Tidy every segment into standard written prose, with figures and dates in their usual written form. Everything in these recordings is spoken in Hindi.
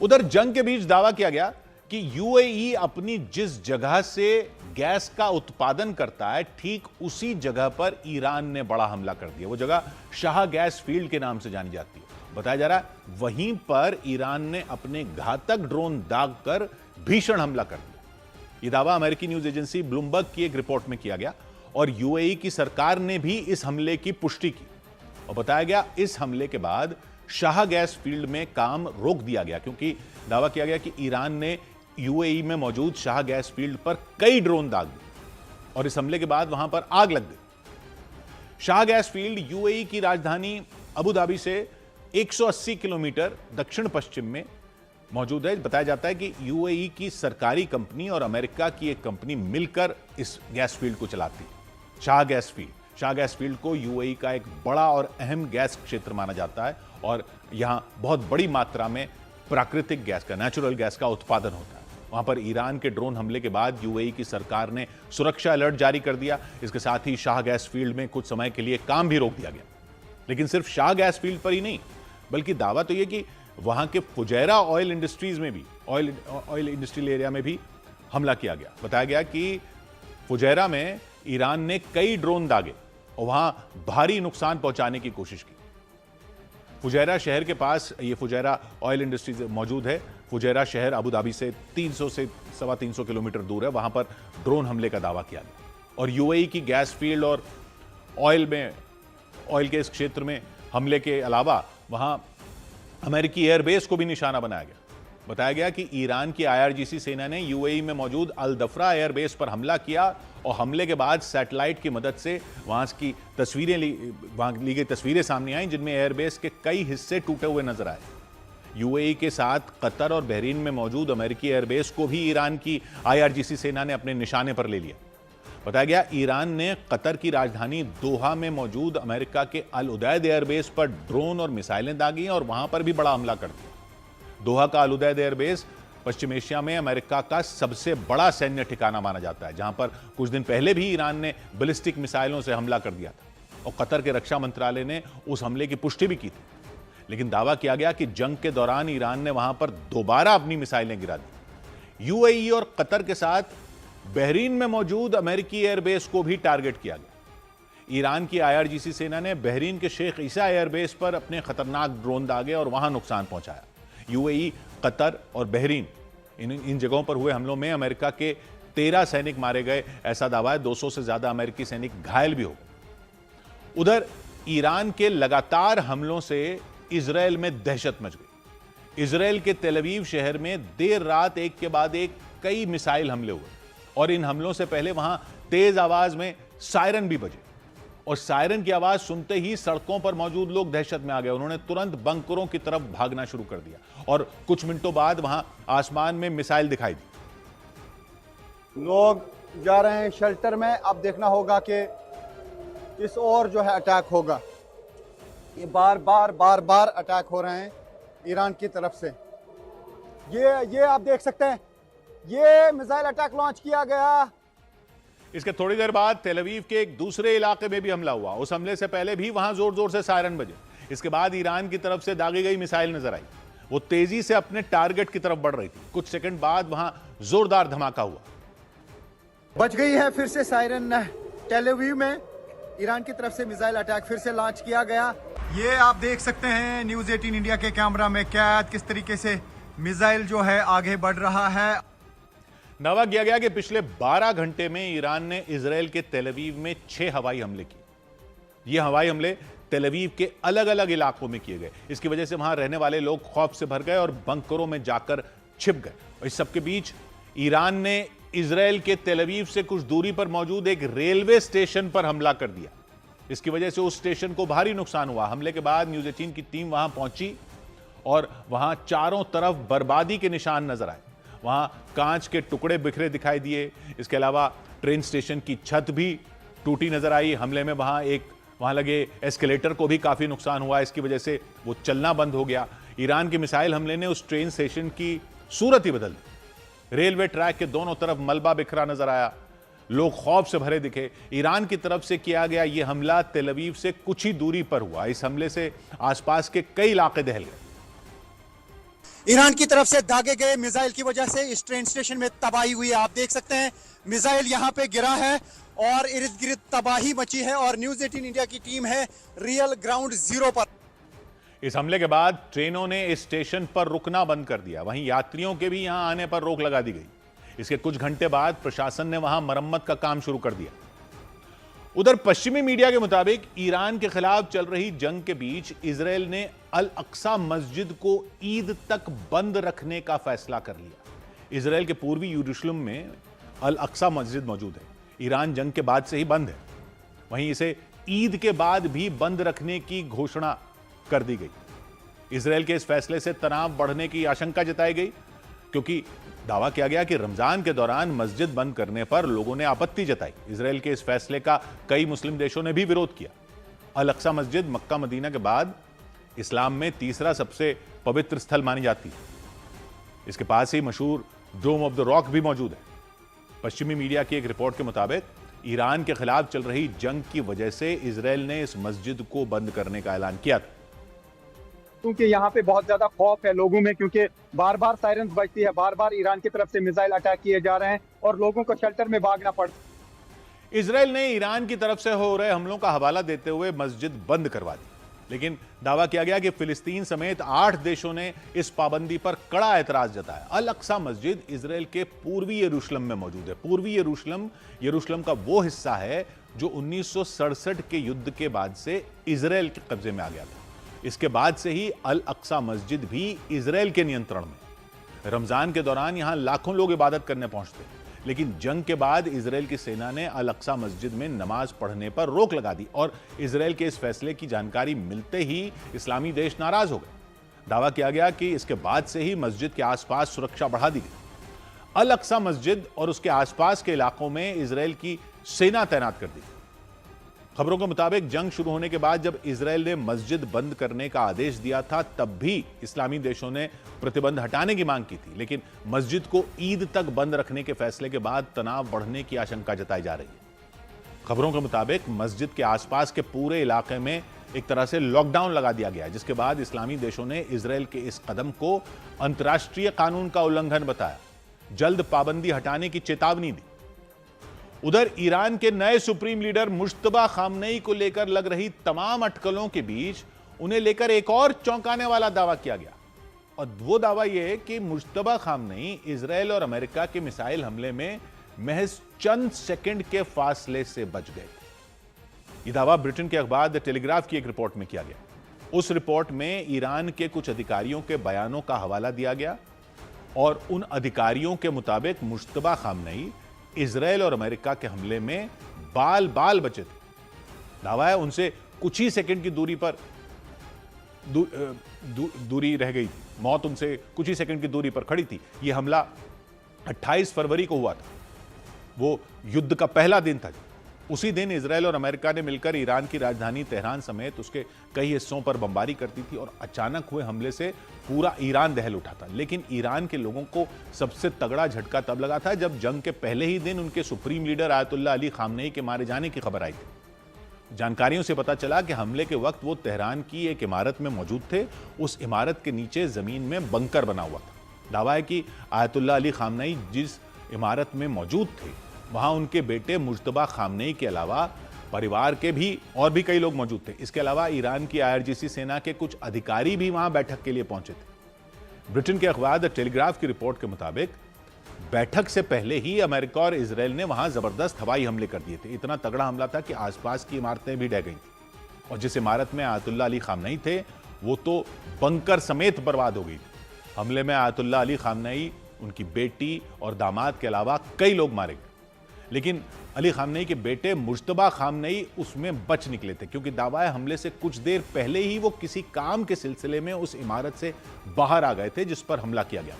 उधर जंग के बीच दावा किया गया कि यूएई अपनी जिस जगह से गैस का उत्पादन करता है ठीक उसी जगह पर ईरान ने बड़ा हमला कर दिया। वो जगह शाह गैस फील्ड के नाम से जानी जाती है। बताया जा रहा है वहीं पर ईरान ने अपने घातक ड्रोन दाग कर भीषण हमला कर दिया। यह दावा अमेरिकी न्यूज एजेंसी ब्लूमबर्ग की एक रिपोर्ट में किया गया और यूएई की सरकार ने भी इस हमले की पुष्टि की और बताया गया इस हमले के बाद शाह गैस फील्ड में काम रोक दिया गया, क्योंकि दावा किया गया कि ईरान ने यूएई में मौजूद शाह गैस फील्ड पर कई ड्रोन दाग दिए और इस हमले के बाद वहां पर आग लग गई। शाह गैस फील्ड यूएई की राजधानी अबू धाबी से 180 किलोमीटर दक्षिण पश्चिम में मौजूद है। बताया जाता है कि यूएई की सरकारी कंपनी और अमेरिका की एक कंपनी मिलकर इस गैस फील्ड को चलाती है। शाह गैस फील्ड को यूएई का एक बड़ा और अहम गैस क्षेत्र माना जाता है और यहां बहुत बड़ी मात्रा में प्राकृतिक गैस का, नेचुरल गैस का उत्पादन होता है। वहां पर ईरान के ड्रोन हमले के बाद यूएई की सरकार ने सुरक्षा अलर्ट जारी कर दिया। इसके साथ ही शाह गैस फील्ड में कुछ समय के लिए काम भी रोक दिया गया। लेकिन सिर्फ शाह गैस फील्ड पर ही नहीं, बल्कि दावा तो यह कि वहां के फुजैरा ऑयल इंडस्ट्रीज में भी, ऑयल इंडस्ट्रियल एरिया में भी हमला किया गया। बताया गया कि फुजैरा में ईरान ने कई ड्रोन दागे और वहां भारी नुकसान पहुंचाने की कोशिश की। फुजैरा शहर के पास ये फुजैरा ऑयल इंडस्ट्रीज मौजूद है। फुजैरा शहर अबू धाबी से 300 से 325 किलोमीटर दूर है। वहां पर ड्रोन हमले का दावा किया गया और यूएई की गैस फील्ड और ऑयल के इस क्षेत्र में हमले के अलावा वहां अमेरिकी एयरबेस को भी निशाना बनाया गया। बताया गया कि ईरान की आईआरजीसी सेना ने यूएई में मौजूद अल दफरा एयरबेस पर हमला किया और हमले के बाद सैटेलाइट की मदद से वहां ली गई तस्वीरें सामने आई, जिनमें एयरबेस के कई हिस्से टूटे हुए नजर आए। यूएई के साथ कतर और बहरीन में मौजूद अमेरिकी एयरबेस को भी ईरान की आईआरजीसी सेना ने अपने निशाने पर ले लिया। बताया गया ईरान ने कतर की राजधानी दोहा में मौजूद अमेरिका के अल उदैद एयरबेस पर ड्रोन और मिसाइलें दागी और वहां पर भी बड़ा हमला कर दिया। दोहा का अल उदैद एयरबेस पश्चिम एशिया में अमेरिका का सबसे बड़ा सैन्य ठिकाना माना जाता है, जहां पर कुछ दिन पहले भी ईरान ने बैलिस्टिक मिसाइलों से हमला कर दिया था और कतर के रक्षा मंत्रालय ने उस हमले की पुष्टि भी की थी। लेकिन दावा किया गया कि जंग के दौरान ईरान ने वहां पर दोबारा अपनी मिसाइलें गिरा दी। यूएई और कतर के साथ बहरीन में मौजूद अमेरिकी एयरबेस को भी टारगेट किया गया। ईरान की आईआरजीसी सेना ने बहरीन के शेख ईसा एयरबेस पर अपने खतरनाक ड्रोन दागे और वहां नुकसान पहुंचाया। यूएई, कतर और बहरीन इन जगहों पर हुए हमलों में अमेरिका के 13 सैनिक मारे गए, ऐसा दावा है। 200 से ज्यादा अमेरिकी सैनिक घायल भी हो गए। उधर ईरान के लगातार हमलों से इजरायल में दहशत मच गई। इजरायल के तेल अवीव शहर में देर रात एक के बाद एक कई मिसाइल हमले हुए और इन हमलों से पहले वहां तेज आवाज में सायरन भी बजे और सायरन की आवाज सुनते ही सड़कों पर मौजूद लोग दहशत में आ गए। उन्होंने तुरंत बंकरों की तरफ भागना शुरू कर दिया और कुछ मिनटों बाद वहां आसमान में मिसाइल दिखाई दी। लोग जा रहे हैं शेल्टर में। अब देखना होगा कि किस और जो है अटैक होगा। ये बार बार अटैक हो रहे हैं ईरान की तरफ से। ये आप देख सकते हैं, ये मिसाइल अटैक लॉन्च किया गया। इसके थोड़ी देर बाद तेल अवीव के एक दूसरे इलाके में भी हमला हुआ। उस हमले से पहले भी वहां जोर जोर से सायरन बजे। इसके बाद ईरान की तरफ से दागी गई मिसाइल नजर आई। वो तेजी से अपने टारगेट की तरफ बढ़ रही थी। कुछ सेकंड बाद वहां जोरदार धमाका हुआ। बच गई है फिर से सायरन। तेल अवीव में ईरान की तरफ से मिसाइल अटैक फिर से लॉन्च किया गया। ये आप देख सकते हैं न्यूज 18 इंडिया के कैमरा में कैद किस तरीके से मिसाइल जो है आगे बढ़ रहा है। दावा किया गया कि पिछले 12 घंटे में ईरान ने इजरायल के तेल अवीव में 6 हवाई हमले किए। ये हवाई हमले तेल अवीव के अलग अलग इलाकों में किए गए। इसकी वजह से वहां रहने वाले लोग खौफ से भर गए और बंकरों में जाकर छिप गए। और इस सबके बीच ईरान ने इजरायल के तेल अवीव से कुछ दूरी पर मौजूद एक रेलवे स्टेशन पर हमला कर दिया। इसकी वजह से उस स्टेशन को भारी नुकसान हुआ। हमले के बाद न्यूज 18 की टीम वहां पहुंची और वहां चारों तरफ बर्बादी के निशान नजर आए। वहां कांच के टुकड़े बिखरे दिखाई दिए। इसके अलावा ट्रेन स्टेशन की छत भी टूटी नजर आई। हमले में वहां लगे एस्केलेटर को भी काफी नुकसान हुआ। इसकी वजह से वो चलना बंद हो गया। ईरान के मिसाइल हमले ने उस ट्रेन स्टेशन की सूरत ही बदल दी। रेलवे ट्रैक के दोनों तरफ मलबा बिखरा नजर आया। लोग खौफ से भरे दिखे। ईरान की तरफ से किया गया यह हमला तेल अवीव से कुछ ही दूरी पर हुआ। इस हमले से आसपास के कई इलाके दहल गए। ईरान की तरफ से दागे गए मिसाइल की वजह से इस ट्रेन स्टेशन में तबाही हुई है। आप देख सकते हैं मिसाइल यहां पे गिरा है और इर्द गिर्द तबाही मची है और न्यूज 18 इंडिया की टीम है रियल ग्राउंड जीरो पर। इस हमले के बाद ट्रेनों ने इस स्टेशन पर रुकना बंद कर दिया। वहीं यात्रियों के भी यहां आने पर रोक लगा दी गई। इसके कुछ घंटे बाद प्रशासन ने वहां मरम्मत का काम शुरू कर दिया। उधर पश्चिमी मीडिया के मुताबिक ईरान के खिलाफ चल रही जंग के बीच इजरायल ने अल अक्सा मस्जिद को ईद तक बंद रखने का फैसला कर लिया। इजरायल के पूर्वी यरूशलेम में अल अक्सा मस्जिद मौजूद है। ईरान जंग के बाद से ही बंद है। वहीं इसे ईद के बाद भी बंद रखने की घोषणा कर दी गई। इजरायल के इस फैसले से तनाव बढ़ने की आशंका जताई गई, क्योंकि दावा किया गया कि रमजान के दौरान मस्जिद बंद करने पर लोगों ने आपत्ति जताई। इजरायल के इस फैसले का कई मुस्लिम देशों ने भी विरोध किया। अल अक्सा मस्जिद मक्का मदीना के बाद इस्लाम में तीसरा सबसे पवित्र स्थल मानी जाती है। इसके पास ही मशहूर डोम ऑफ द रॉक भी मौजूद है। पश्चिमी मीडिया की एक रिपोर्ट के मुताबिक ईरान के खिलाफ चल रही जंग की वजह से इजरायल ने इस मस्जिद को बंद करने का ऐलान किया था। क्योंकि यहाँ पे बहुत ज्यादा खौफ है लोगों में, क्योंकि बार बार सायरन्स बजती है, बार बार ईरान की तरफ से मिसाइल अटैक किए जा रहे हैं और लोगों को शेल्टर में भागना पड़ता है। इजरायल ने ईरान की तरफ से हो रहे हमलों का हवाला देते हुए मस्जिद बंद करवा दी, लेकिन दावा किया गया कि फिलिस्तीन समेत 8 देशों ने इस पाबंदी पर कड़ा एतराज जताया। अल अक्सा मस्जिद इजरायल के पूर्वी यरूशलेम में मौजूद है। पूर्वी यरूशलेम का वो हिस्सा है जो 1967 के युद्ध के बाद से इजरायल के कब्जे में आ गया था। इसके बाद से ही अल अक्सा मस्जिद भी इजरायल के नियंत्रण में। रमजान के दौरान यहां लाखों लोग इबादत करने पहुंचते, लेकिन जंग के बाद इजरायल की सेना ने अल अक्सा मस्जिद में नमाज पढ़ने पर रोक लगा दी और इजरायल के इस फैसले की जानकारी मिलते ही इस्लामी देश नाराज हो गए। दावा किया गया कि इसके बाद से ही मस्जिद के आसपास सुरक्षा बढ़ा दी गई। अल अक्सा मस्जिद और उसके आसपास के इलाकों में इजरायल की सेना तैनात कर दी। खबरों के मुताबिक जंग शुरू होने के बाद जब इजरायल ने मस्जिद बंद करने का आदेश दिया था, तब भी इस्लामी देशों ने प्रतिबंध हटाने की मांग की थी, लेकिन मस्जिद को ईद तक बंद रखने के फैसले के बाद तनाव बढ़ने की आशंका जताई जा रही है। खबरों के मुताबिक मस्जिद के आसपास के पूरे इलाके में एक तरह से लॉकडाउन लगा दिया गया, जिसके बाद इस्लामी देशों ने इजरायल के इस कदम को अंतर्राष्ट्रीय कानून का उल्लंघन बताया। जल्द पाबंदी हटाने की चेतावनी दी। उधर ईरान के नए सुप्रीम लीडर मुश्तबा खामनेई को लेकर लग रही तमाम अटकलों के बीच उन्हें लेकर एक और चौंकाने वाला दावा किया गया, और वो दावा यह है कि मुश्तबा खामनेई इजरायल और अमेरिका के मिसाइल हमले में महज चंद सेकंड के फासले से बच गए। यह दावा ब्रिटेन के अखबार द टेलीग्राफ की एक रिपोर्ट में किया गया। उस रिपोर्ट में ईरान के कुछ अधिकारियों के बयानों का हवाला दिया गया और उन अधिकारियों के मुताबिक मुश्तबा खामनेई इजरायल और अमेरिका के हमले में बाल बाल बचे थे। दावा है उनसे कुछ ही सेकंड की दूरी पर दूरी रह गई थी। मौत उनसे कुछ ही सेकंड की दूरी पर खड़ी थी। यह हमला 28 फरवरी को हुआ था। वो युद्ध का पहला दिन था। उसी दिन इजरायल और अमेरिका ने मिलकर ईरान की राजधानी तेहरान समेत उसके कई हिस्सों पर बमबारी करती थी और अचानक हुए हमले से पूरा ईरान दहल उठा था। लेकिन ईरान के लोगों को सबसे तगड़ा झटका तब लगा था जब जंग के पहले ही दिन उनके supreme leader Ayatollah Ali Khamenei के मारे जाने की खबर आई थी। जानकारियों से पता चला कि हमले के वक्त वो तेहरान की एक इमारत में मौजूद थे। उस इमारत के नीचे जमीन में बंकर बना हुआ था। दावा है कि आयतुल्लाह अली खामनेई जिस इमारत में मौजूद थे, वहां उनके बेटे मुश्तबा खामनेई के अलावा परिवार के भी और भी कई लोग मौजूद थे। इसके अलावा ईरान की IRGC सेना के कुछ अधिकारी भी वहां बैठक के लिए पहुंचे थे। ब्रिटेन के अखबार द टेलीग्राफ की रिपोर्ट के मुताबिक बैठक से पहले ही अमेरिका और इजरायल ने वहां जबरदस्त हवाई हमले कर दिए थे। इतना तगड़ा हमला था कि आसपास की इमारतें भी ढह गई थी और जिस इमारत में आयतुल्लाह अली खामनेई थे वो तो बंकर समेत बर्बाद हो गई थी। हमले में आयतुल्लाह अली खामनेई, उनकी बेटी और दामाद के अलावा कई लोग मारे गए, लेकिन अली खामनेई के बेटे मुश्तबा खामनेई उसमें बच निकले थे, क्योंकि दावा है हमले से कुछ देर पहले ही वो किसी काम के सिलसिले में उस इमारत से बाहर आ गए थे जिस पर हमला किया गया।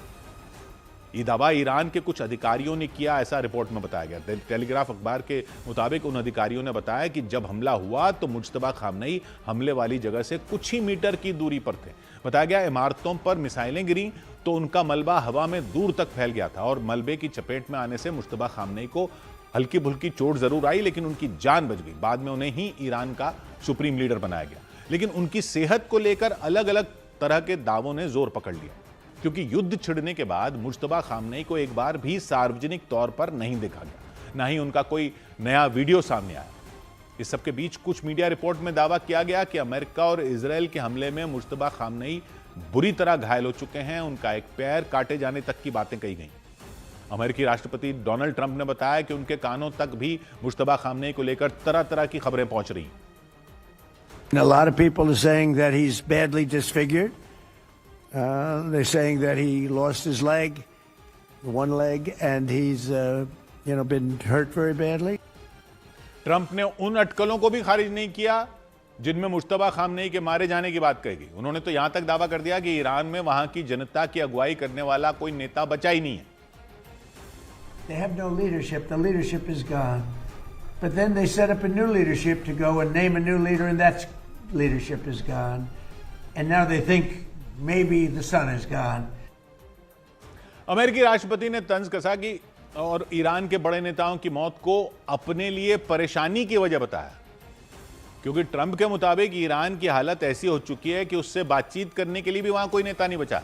ये दावा ईरान के कुछ अधिकारियों ने किया, ऐसा रिपोर्ट में बताया गया। टेलीग्राफ अखबार के मुताबिक उन अधिकारियों ने बताया कि जब हमला हुआ तो मुश्तबा खामनेई हमले वाली जगह से कुछ ही मीटर की दूरी पर थे। बताया गया इमारतों पर मिसाइलें गिरी तो उनका मलबा हवा में दूर तक फैल गया था और मलबे की चपेट में आने से मुश्तबा खामनेई को हल्की फुल्की चोट जरूर आई, लेकिन उनकी जान बच गई। बाद में उन्हें ही ईरान का सुप्रीम लीडर बनाया गया, लेकिन उनकी सेहत को लेकर अलग अलग तरह के दावों ने जोर पकड़ लिया। क्योंकि युद्ध छिड़ने के बाद मुश्तबा खामनेई को एक बार भी सार्वजनिक तौर पर नहीं देखा गया, ना ही उनका कोई नया वीडियो सामने आया। इस सबके बीच कुछ मीडिया रिपोर्ट में दावा किया गया कि अमेरिका और इजराइल के हमले में मुश्तबा खामनेई बुरी तरह घायल हो चुके हैं, उनका एक पैर काटे जाने तक की बातें कही गई। अमेरिकी राष्ट्रपति डोनाल्ड ट्रंप ने बताया कि उनके कानों तक भी मुश्तबा खामनेई को लेकर तरह तरह की खबरें पहुंच रही। A lot of people are saying that he's badly disfigured. They're saying that he lost his leg, one leg, and he's, been hurt very badly. Trump ने उन अटकलों को भी खारिज नहीं किया जिनमें मुश्तबा खामनेई के मारे जाने की बात कही गई। उन्होंने तो यहां तक दावा कर दिया कि ईरान में वहां की जनता की अगुवाई करने वाला कोई नेता बचा ही नहीं है। They have no leadership. The leadership is gone. But then they set up a new leadership to go and name a new leader, and that leadership is gone. And now they think maybe the sun is gone. अमेरिकी राष्ट्रपति ने तंज कसा कि और ईरान के बड़े नेताओं की मौत को अपने लिए परेशानी की वजह बताया, क्योंकि ट्रंप के मुताबिक ईरान की हालत ऐसी हो चुकी है कि उससे बातचीत करने के लिए भी वहां कोई नेता नहीं बचा।